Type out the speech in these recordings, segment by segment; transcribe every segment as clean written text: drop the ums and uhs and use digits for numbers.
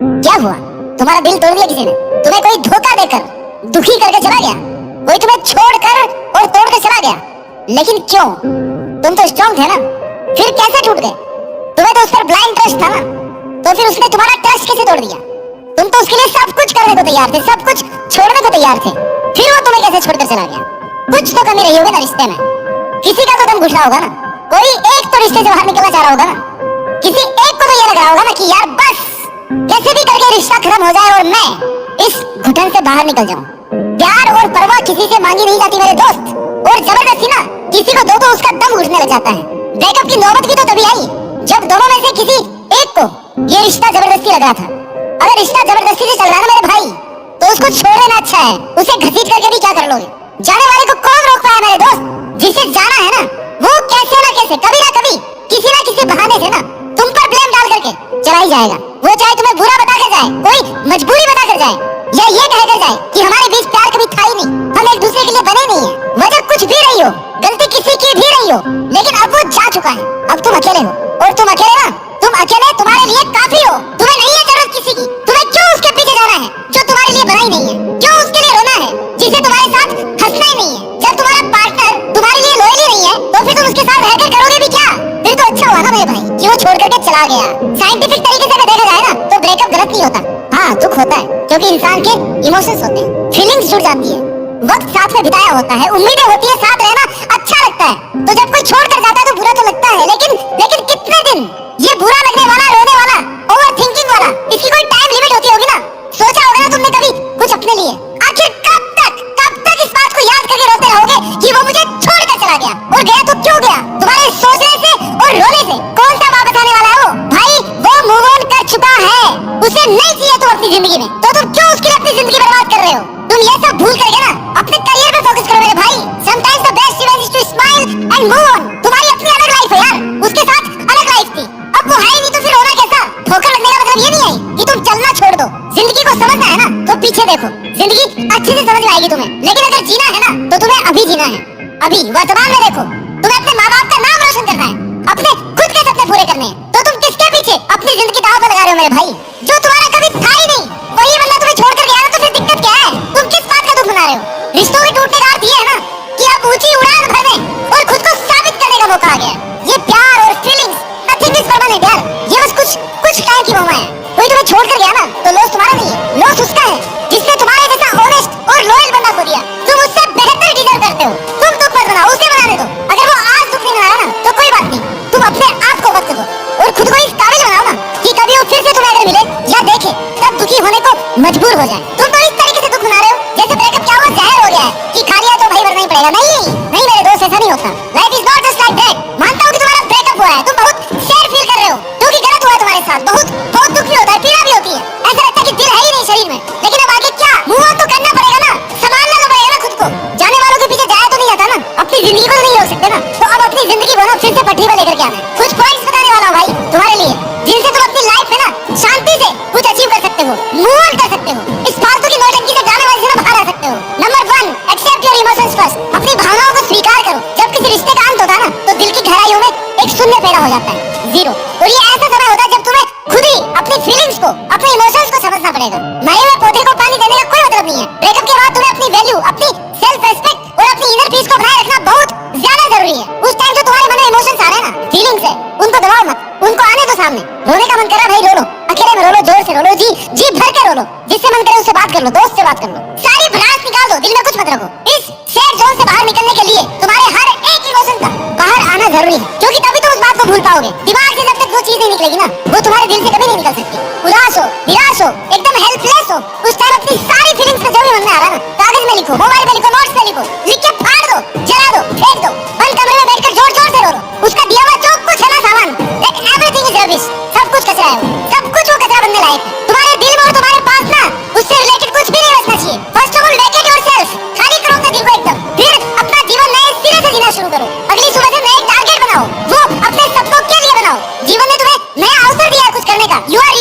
क्या हुआ? तुम्हारा दिल तोड़ दिया किसी ने? तुम्हें कोई धोखा देकर दुखी करके चला गया? कोई तुम्हें छोड़कर और तोड़कर चला गया? लेकिन क्यों? तुम तो स्ट्रांग थे ना, फिर कैसे टूट गए? तुम्हें तो उस पर ब्लाइंड ट्रस्ट था ना, तो फिर उसने तुम्हारा ट्रस्ट कैसे तोड़ दिया? तुम तो उसके लिए सब कुछ करने को तैयार थे, सब कुछ छोड़ने को तैयार थे, फिर वो तुम्हें कैसे छोड़कर चला गया? कुछ तो कमी रही होगी ना रिश्ते में, किसी का तो दम घुस रहा होगा ना, कोई एक तो रिश्ते से बाहर निकलना चाह रहा होगा ना, किसी एक को तो ये लग रहा होगा ना कि यार बस कैसे भी करके रिश्ता खत्म हो जाए और मैं इस घुटन से बाहर निकल जाऊं। प्यार और परवाह किसी से मांगी नहीं जाती मेरे दोस्त, और जबरदस्ती ना किसी को दो तो उसका दम घुटने लग जाता है। ब्रेकअप की नौबत भी तो तभी आई जब दोनों में से किसी एक को ये रिश्ता जबरदस्ती लग रहा था। अगर रिश्ता जबरदस्ती से चल रहा है ना मेरे भाई, तो उसको छोड़ देना अच्छा है। उसे घसीट करके भी क्या कर लोगे? जाने वाले को कौन रोक पाया मेरे दोस्त? जिसे जाना है ना, वो कैसे ना कैसे कभी ना कभी किसी ना किसी बहाने से ना तुम पर ब्लेम डाल करके चला ही जाएगा। वो चाहे तुम्हें बुरा बता कर जाए, कोई मजबूरी बता कर जाए, या ये कह कर जाए कि हमारे बीच प्यार कभी था ही नहीं, हम एक दूसरे के लिए बने नहीं है। वजह कुछ भी रही हो, गलती किसी की भी रही हो, लेकिन अब वो जा चुका है। अब तुम अकेले हो, और तुम अकेले ना, तुम अकेले तुम्हारे लिए काफी हो। तुम्हें नहीं है जरूरत किसी की। तुम्हें क्यों उसके पीछे जाना है जो तुम्हारे लिए बना ही नहीं है? क्यों उसके लिए रोना है जिसे तुम्हारे साथ हंसना ही नहीं है? जब तुम्हारा पार्टनर तुम्हारे लिए लॉयल ही नहीं है, तो फिर तुम उसके साथ रहकर करोगे भी क्या? फिर तो अच्छा हुआ ना मेरे भाई कि वो छोड़ करके चला गया। साइंटिफिक तरीके से देखा जाए ना, तो ब्रेकअप गलत नहीं होता। हाँ, दुख होता है क्योंकि इंसान के इमोशंस होते हैं, फीलिंग्स जुड़ जाती है, वक्त साथ में बिताया होता है, उम्मीदें होती है, साथ रहना अच्छा लगता है। तो जब कोई छोड़ कर जाता है तो बुरा तो लगता है, लेकिन कितने दिन ये बुरा लगने वाला, रोने वाला, ओवर थिंकिंग वाला, इसकी कोई टाइम लिमिट होती होगी ना? सोचा होगा ना तुमने कभी कुछ अपने लिए? आखिर कब तक इस बात को याद करके रोते रहोगे कि वो मुझे छोड़कर चला गया? और गया तो क्यों गया? तुम्हारे सोचने से और रोने से कौन सा वापस आने वाला है वो? भाई वो मूव ऑन कर चुका है, उसे नहीं चाहिए तुम अपनी जिंदगी में, तो तुम क्यों उसके लिए अपनी जिंदगी बर्बाद कर रहे हो? तुम ये सब भूल करके ना अपने करियर पे फोकस करो मेरे भाई। Sometimes the best revenge is to smile and move on. तुम्हारी अपनी अलग लाइफ है यार, उसके साथ अलग लाइफ थी, अब वो है ही नहीं, तो फिर रोना कैसा? ठोकर लगने का मतलब ये नहीं है कि तुम चलना छोड़ दो। जिंदगी को समझना है ना, तो पीछे देखो, जिंदगी अच्छे से समझ में आएगी तुम्हें। लेकिन अगर जीना है ना, तो तुम्हें अभी जीना है, अभी वर्तमान में देखो। तुम्हें अपने माँ बाप का नाम रोशन करना है, अपने खुद के सपने पूरे करने हैं, तो तुम किसके पीछे अपनी जिंदगी दांव पर लगा रहे हो मेरे भाई? जो तुम्हारा कभी था ही नहीं, वही बंदा तुम्हें छोड़ कर गया ना, तो फिर दिक्कत क्या है? तुम किस बात का दुख मना रहे हो? रिश्तों के टूटने का अर्थ ये है ना कि आप ऊंची उड़ान भरने और खुद को साबित करने का मौका आ गया है। ये प्यार और फीलिंग्स नथिंग इज परमानेंट यार, ये बस कुछ टाइम की मोह है। कोई तुम्हें छोड़ कर गया ना, तो लॉस तुम्हारा नहीं है, लॉस उसका है जिसने तुम्हारे जैसा ऑनेस्ट और लॉयल बंदा को दिया। तुम उससे बेहतर डिजर्व करते हो। तुम दुख मत बनाओ, उसे बनाने दो। अगर वो आज दुख नहीं मनाया ना, तो कोई बात नहीं, तुम अपने आप को वक्त दो और खुद को इस काबिल बनाओ ना कि कभी वो फिर से तुम्हें अगर मिले या देखे, तब दुखी होने को मजबूर हो जाए। तुम तो इस तरीके से दुख मना रहे हो जैसे ब्रेकअप क्या हुआ, जहर हो गया है कि खा लिया तो भाई मरना ही पड़ेगा। नहीं मेरे दोस्त, ऐसा नहीं होता। Life is not just like that. मानता हूँ कि तुम्हारा ब्रेकअप हुआ है, तुम बहुत सैड फील कर रहे हो क्योंकि गलत हुआ है तुम्हारे साथ, बहुत दुख भी होता है, पीड़ा भी होती है, ऐसा लगता है कि दिल है ही नहीं शरीर में। लेकिन अब आगे क्या? मूव ऑन तो करना पड़ेगा ना, संभालना तो पड़ेगा ना खुद को। जाने वालों के पीछे जाया तो नहीं जाता ना, अपनी जिंदगी को तो नहीं रोक सकते ना, तो अब अपनी जिंदगी बनो, फिर से पटरी पर लेकर के आना है। कुछ पॉइंट्स बताने वाला हूँ भाई तुम्हारे लिए, जिनसे तुम अपनी लाइफ में ना शांति से कुछ अचीव कर सकते हो, मूव ऑन कर सकते हो, इस फालतू की नौटंकी से गाने वाले से ना बाहर आ सकते हो। Number 1, accept your emotions first. अपनी भावनाओं को स्वीकार करो। जब किसी रिश्ते का अंत होता है ना, तो दिल की गहराइयों में एक शून्य पैदा हो जाता है, जीरो। और ये ऐसा समय होता है जब तुम्हें खुद ही अपनी फीलिंग्स को, अपने इमोशंस को समझना पड़ेगा। मरे हुए पौधे को पानी देने का कोई मतलब नहीं है। ब्रेकअप के बाद तुम्हें अपनी वैल्यू, अपनी सेल्फ रेस्पेक्ट और अपनी इनर पीस को बनाए रखना बहुत ज्यादा जरूरी है। उस टाइम जो तुम्हारे मन में इमोशंस आ रहे हैं ना, फीलिंग्स है, उनको दबाओ मत, उनको आने दो सामने। रोने का मन कर रहा है भाई, रो लो, अकेले में रो लो, जोर से रो लो, जी भर के रो लो, जिससे मन करे उससे बात कर लो, दोस्त से बात कर लो, सारी भड़ास निकाल दो, दिल में कुछ मत रखो। इस सैड जोन से बाहर निकलने के लिए तुम्हारे हर एक इमोशन का बाहर आना जरूरी है, क्योंकि तभी तुम उस बात को भूल पाओगे। दिमाग से जब तक वो चीज नहीं निकलेगी ना, वो तुम्हारे दिल से कभी नहीं निकल सकती। उदास हो, निराश हो, एकदम हेल्पलेस हो, उस टाइम अपनी सारी फीलिंग्स को जो भी मन में आ रहा है ना, कागज में लिखो, मोबाइल में लिखो, नोट्स में लिखो, लिख के फाड़ दो, जला दो, फेंक दो, बंद कमरे में बैठकर जोर जोर से रो लो। उसका दिया हुआ जो कुछ है ना सामान, दैट एवरीथिंग इज रबिश, सब कुछ कचरा है, सब कुछ वो कचरा बनने लायक है। तुम्हारे दिल में और तुम्हारे पास ना उससे रिलेटेड कुछ भी नहीं बचना चाहिए। First of all vacate yourself, खाली करो अपने दिल को एकदम, फिर अपना जीवन नए सिरे से जीना शुरू करो। अगली सुबह से नए टारगेट बनाओ, वो अपने सपनों के लिए बनाओ। जीवन ने तुम्हें नया अवसर दिया है कुछ करने का। यू आर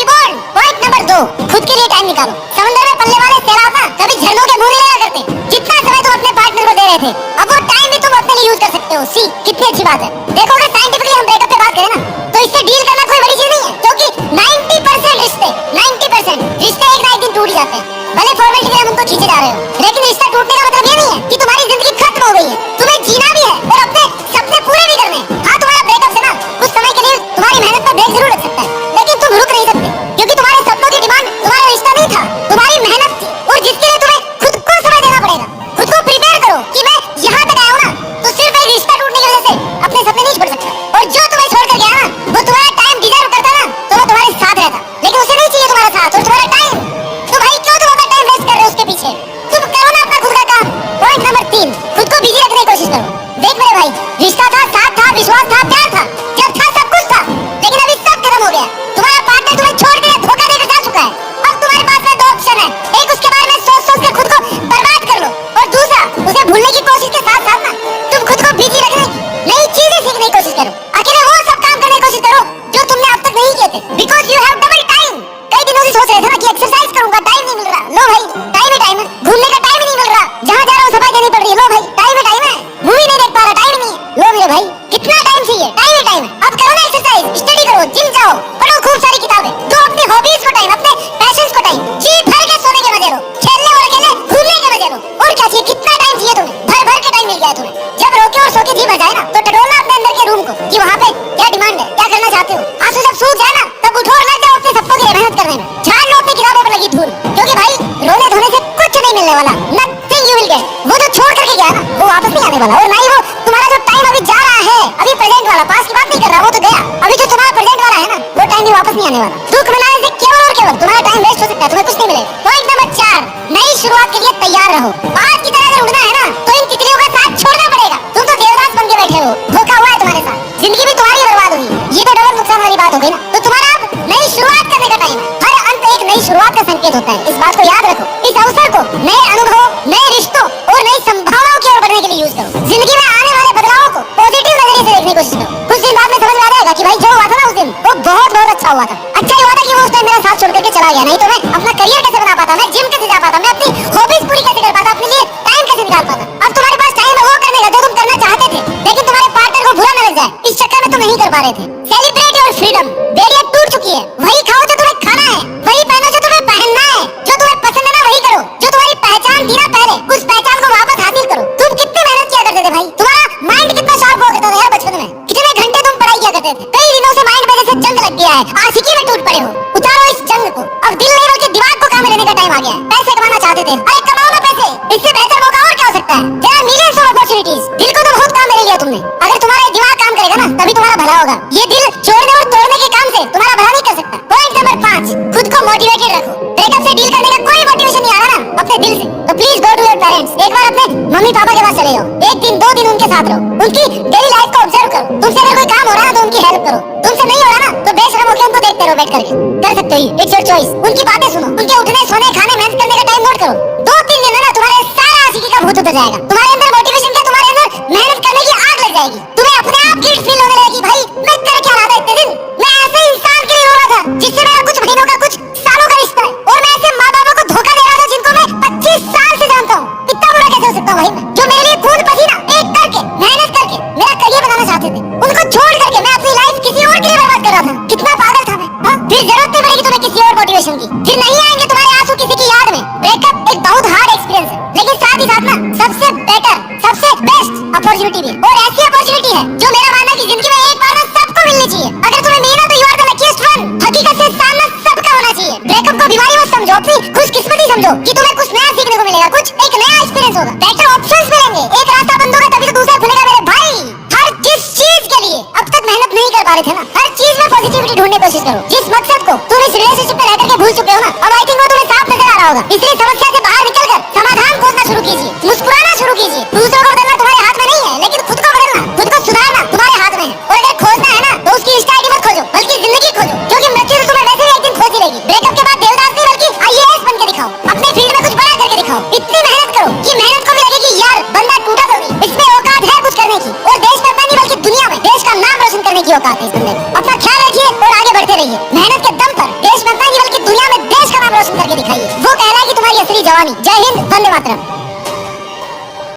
मिलने वाला, nothing you will get। वो जो छोड़ करके गया ना, वो वापस नहीं आने वाला, और ना ही वो तुम्हारा जो टाइम अभी जा रहा है, अभी प्रेजेंट वाला, पास्ट की बात नहीं कर रहा, वो तो गया। अभी जो तुम्हारा प्रेजेंट वाला है ना, वो टाइम भी वापस नहीं आने वाला। दुख मनाने से केवल और केवल तुम्हारा टाइम वेस्ट हो सकता है, तुम्हें कुछ नहीं मिलेगा। पॉइंट नंबर 4, नई शुरुआत के लिए तैयार रहो। आज की तरह अगर उड़ना है ना, तो इन तितलियों का साथ छोड़ना पड़ेगा। तुम तो देवदास बन के बैठे हो, धोखा हुआ है तुम्हारे साथ, जिंदगी भी तुम्हारी बर्बाद हुई। ये तो डबल नुकसान वाली बात हो गई ना। तो तुम्हारा अब नई शुरुआत करने का टाइम है। हर अंत एक नई शुरुआत का संकेत होता है, इस बात को याद रखो। इस अवसर को नए अनुभवों, नए रिश्तों और नई संभावनाओं की ओर बढ़ने के लिए यूज करो। जिंदगी में आने वाले बदलावों को पॉजिटिव नजरिए से देखने की कोशिश करो। कुछ दिन बाद में समझ में आ जाएगा कि भाई जो हुआ था ना उस दिन, वो बहुत बहुत अच्छा हुआ था। अच्छा ही हुआ था कि वो उस टाइम मेरा साथ छोड़ करके चला गया, नहीं तो मैं अपना करियर कैसे बना पाता, मैं जिम कैसे जा पाता, मैं अपनी हॉबीज पूरी कैसे कर पाता, अपने लिए टाइम कैसे निकाल पाता। अब तुम्हारे पास टाइम है वो करने का जो तुम करना चाहते थे, लेकिन तुम्हारे पार्टनर को बुरा न लग जाए, इस चक्कर में तुम नहीं कर पा रहे थे। Celebrate your freedom. बेड़ियां टूट चुकी है, वही खाओ जो तुम्हें खाना है, वही पहनो जो तुम्हें पहनना है, जो तुम्हें पसंद है ना वही करो। जो तुम्हारी पहचान थी ना पहले, उस पहचान को वापस हासिल करो। तुम कितनी मेहनत किया करते थे भाई, तुम्हारा माइंड कितना शार्प हुआ करता था यार बचपन में, कितने घंटे तुम पढ़ाई किया करते थे। कई दिनों से माइंड में जैसे जंग लग गया है, आशिकी में टूट पड़े हो। उतारो इस जंग को। अब दिल नहीं बल्कि दिमाग को काम में लेने का टाइम आ गया है। पैसे कमाना चाहते थे, अरे कमाओ ना पैसे, इससे बेहतर मौका और क्या हो सकता है। There are millions of opportunities. दिल को तो बहुत काम में ले लिया तुमने। अगर तुम्हारा ये दिमाग काम करेगा ना, तभी तुम्हारा भला होगा। ये दिल जोड़ने और तोड़ने के काम से तुम्हारा भला नहीं कर सकता। पॉइंट नंबर 5, खुद को मोटिवेटेड रखो। ब्रेकअप से डील करने का कोई मोटिवेशन नहीं आ रहा ना अपने दिल से, तो please go to your parents. एक बार अपने मम्मी पापा के पास चले जाओ, 1 दिन 2 दिन उनके साथ रहो, उनकी डेली लाइफ को ऑब्जर्व करो। तुमसे अगर कोई काम हो रहा है तो उनकी हेल्प करो, तुमसे नहीं हो रहा ना तो बेशरम होकर उनको देखते रहो बैठ करके, कर सकते हो, इट्स योर चॉइस। उनकी बातें सुनो, उनके उठने सोने खाने मेहनत करने का टाइम नोट करो। 2-3 दिन में ना तुम्हारे सारा आशिकी का भूत उतर जाएगा। तुम्हारे अंदर मोटिवेशन क्या, तुम्हारे अंदर मेहनत करने की आग लग जाएगी। तुम्हें अपने आप गिल्ट फील होने लगेगी, भाई मैं कर क्या रहा था इतने दिन, मैं ऐसे इंसान के लिए रो रहा था जिससे मेरा कुछ महीनों का कुछ सालों का रिश्ता है, और मैं ऐसे माँ बापों को धोखा दे रहा था जिनको मैं 25 साल से जानता हूँ। इतना बुरा कैसे हो सकता हूँ भाई मैं, जो मेरे लिए खून पसीना एक करके मेहनत करके मेरा करियर बनाना चाहते थे, उनको छोड़ करके मैं अपनी लाइफ किसी और के लिए बर्बाद कर रहा था। कितना पागल था मैं। फिर जरूरत नहीं पड़ेगी तुम्हें किसी और मोटिवेशन की, फिर नहीं आएंगे तुम्हारे आंसू किसी की याद में। ब्रेकअप एक बहुत हार्ड एक्सपीरियंस है, लेकिन साथ ही साथ ना सबसे बेटर, सबसे बेस्ट अपॉर्चुनिटी भी है। और ऐसी अपॉर्चुनिटी है जो मेरा मानना है कि जिंदगी में एक बार ना सबको मिलनी चाहिए। अगर तुम्हें मिली ना तो you are the luckiest one. हकीकत से सामना सबका होना चाहिए। ब्रेकअप को बीमारी मत समझो, अपनी खुशकिस्मती समझो कि तुम्हें कुछ नया सीखने को मिलेगा, कुछ एक नया एक्सपीरियंस होगा, बेटर ऑप्शंस मिलेंगे। एक रास्ता बंद होगा तभी तो दूसरा खुलेगा मेरे भाई। हर जिस चीज के लिए अब तक मेहनत नहीं कर पा रहे थे ना, हर चीज में पॉजिटिविटी ढूंढने की कोशिश करो। जिस मकसद को तुम इस रिलेशनशिप में रह करके भूल चुके हो ना, अब आई थिंक वो तुम्हें साफ नजर आ रहा होगा। इसलिए समस्या से बाहर निकलकर समाधान खोजना शुरू कीजिए, मुस्कुराना शुरू कीजिए। दूसरों को बदलना तुम्हारे हाथ में नहीं है, लेकिन खुद को बदलना, खुद को सुधारना तुम्हारे हाथ में है। और अगर खोजना है ना तो उसकी इंस्टा आईडी मत खोजो, बल्कि जिंदगी खोजो, क्योंकि मृत्यु तो तुम्हें वैसे भी एक दिन खोज ही लेगी। ब्रेकअप के बाद देवदास नहीं बल्कि आईएएस बन के दिखाओ, अपने फील्ड में कुछ बड़ा करके दिखाओ। इतनी मेहनत करो कि मेहनत को भी लगे कि यार बंदा टूटा तो नहीं, इसमें औकात है कुछ करने की। और देश में नहीं बल्कि दुनिया में देश का नाम रोशन करने की औकात है इस बंदे में। अपना ख्याल रखिए और आगे बढ़ते रहिए। मेहनत के दम पर देश में नहीं बल्कि दुनिया में देश का नाम रोशन करके दिखाइए। वो कहलाएगी तुम्हारी असली जवानी। जय हिंद, वंदे मातरम।